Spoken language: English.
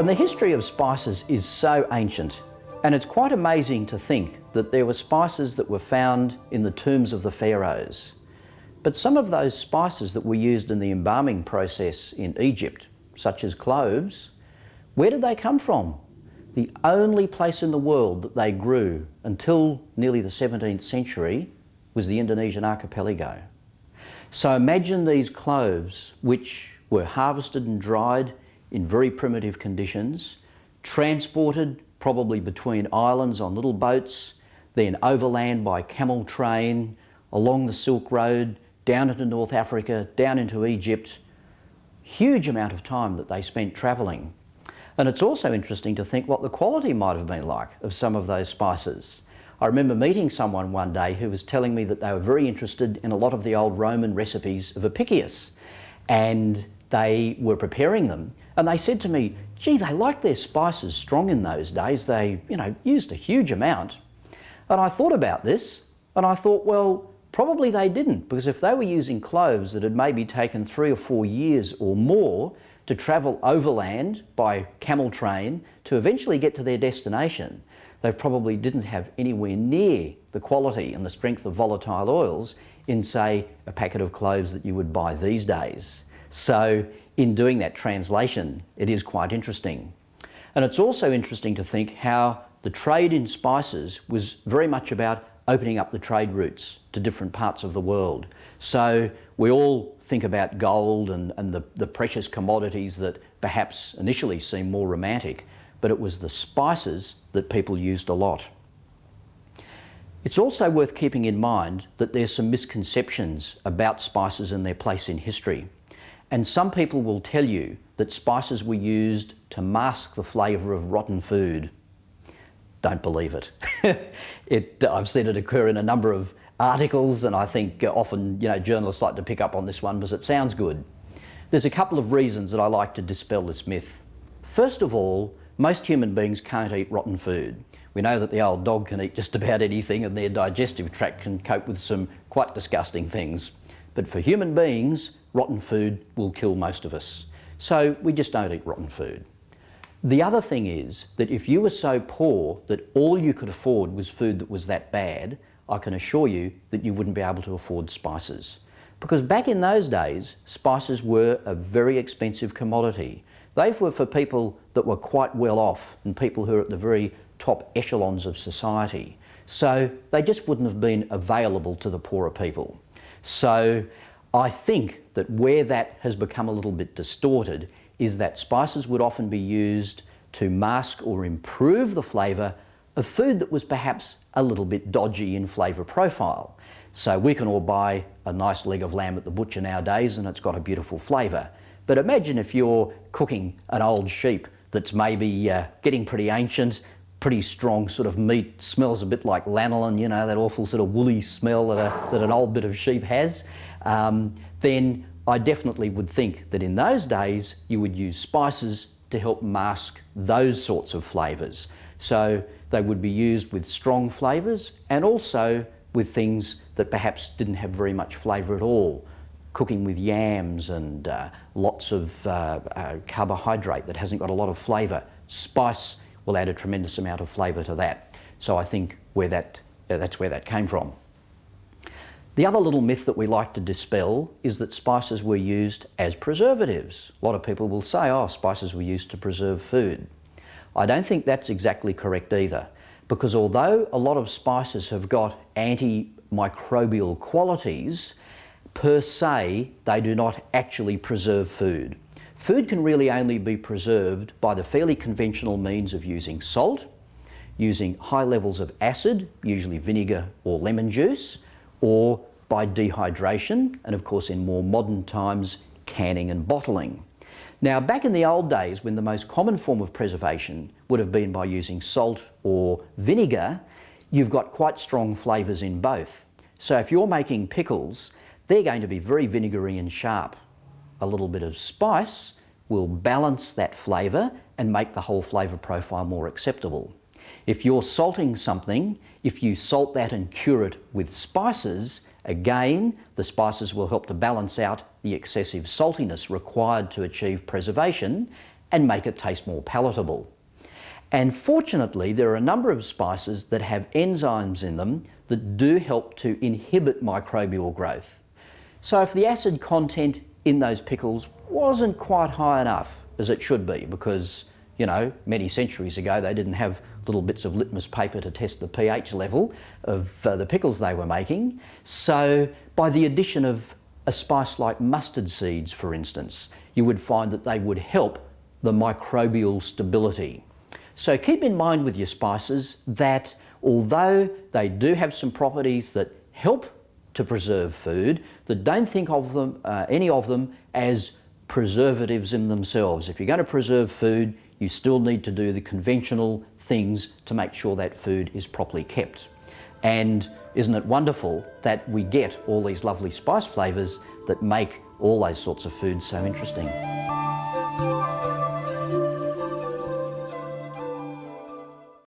And the history of spices is so ancient, and it's quite amazing to think that there were spices that were found in the tombs of the pharaohs. But some of those spices that were used in the embalming process in Egypt, such as cloves, where did they come from? The only place in the world that they grew until nearly the 17th century was the Indonesian archipelago. So imagine these cloves, which were harvested and dried in very primitive conditions, transported probably between islands on little boats, then overland by camel train, along the Silk Road, down into North Africa, down into Egypt. Huge amount of time that they spent travelling. And it's also interesting to think what the quality might have been like of some of those spices. I remember meeting someone one day who was telling me that they were very interested in a lot of the old Roman recipes of Apicius, and they were preparing them, and they said to me, gee, they liked their spices strong in those days. They, used a huge amount. And I thought about this, and I thought, well, probably they didn't, because if they were using cloves that had maybe taken 3 or 4 years or more to travel overland by camel train to eventually get to their destination, they probably didn't have anywhere near the quality and the strength of volatile oils in, say, a packet of cloves that you would buy these days. So in doing that translation, it is quite interesting. And it's also interesting to think how the trade in spices was very much about opening up the trade routes to different parts of the world. So we all think about gold and the precious commodities that perhaps initially seem more romantic, but it was the spices that people used a lot. It's also worth keeping in mind that there's some misconceptions about spices and their place in history. And some people will tell you that spices were used to mask the flavour of rotten food. Don't believe it. I've seen it occur in a number of articles, and I think often journalists like to pick up on this one because it sounds good. There's a couple of reasons that I like to dispel this myth. First of all, most human beings can't eat rotten food. We know that the old dog can eat just about anything, and their digestive tract can cope with some quite disgusting things. But for human beings, rotten food will kill most of us. So we just don't eat rotten food. The other thing is that if you were so poor that all you could afford was food that was that bad, I can assure you that you wouldn't be able to afford spices. Because back in those days, spices were a very expensive commodity. They were for people that were quite well off and people who are at the very top echelons of society. So they just wouldn't have been available to the poorer people. So I think that where that has become a little bit distorted is that spices would often be used to mask or improve the flavour of food that was perhaps a little bit dodgy in flavour profile. So we can all buy a nice leg of lamb at the butcher nowadays and it's got a beautiful flavour. But imagine if you're cooking an old sheep that's maybe getting pretty ancient, pretty strong sort of meat, smells a bit like lanolin, that awful sort of woolly smell that an old bit of sheep has. Then I definitely would think that in those days you would use spices to help mask those sorts of flavours. So they would be used with strong flavours and also with things that perhaps didn't have very much flavour at all. Cooking with yams and lots of carbohydrate that hasn't got a lot of flavour. Spice will add a tremendous amount of flavour to that. So I think that's where that came from. The other little myth that we like to dispel is that spices were used as preservatives. A lot of people will say, oh, spices were used to preserve food. I don't think that's exactly correct either, because although a lot of spices have got antimicrobial qualities, per se, they do not actually preserve food. Food can really only be preserved by the fairly conventional means of using salt, using high levels of acid, usually vinegar or lemon juice, or by dehydration, and of course in more modern times, canning and bottling. Now, back in the old days, when the most common form of preservation would have been by using salt or vinegar, you've got quite strong flavours in both. So if you're making pickles, they're going to be very vinegary and sharp. A little bit of spice will balance that flavour and make the whole flavour profile more acceptable. If you're salting something, if you salt that and cure it with spices, again, the spices will help to balance out the excessive saltiness required to achieve preservation, and make it taste more palatable. And fortunately, there are a number of spices that have enzymes in them that do help to inhibit microbial growth. So if the acid content in those pickles wasn't quite high enough, as it should be, because, you know, many centuries ago they didn't have little bits of litmus paper to test the pH level of the pickles they were making. So by the addition of a spice like mustard seeds, for instance, you would find that they would help the microbial stability. So keep in mind with your spices that although they do have some properties that help to preserve food, that don't think of them, any of them as preservatives in themselves. If you're going to preserve food, you still need to do the conventional things to make sure that food is properly kept. And isn't it wonderful that we get all these lovely spice flavours that make all those sorts of foods so interesting?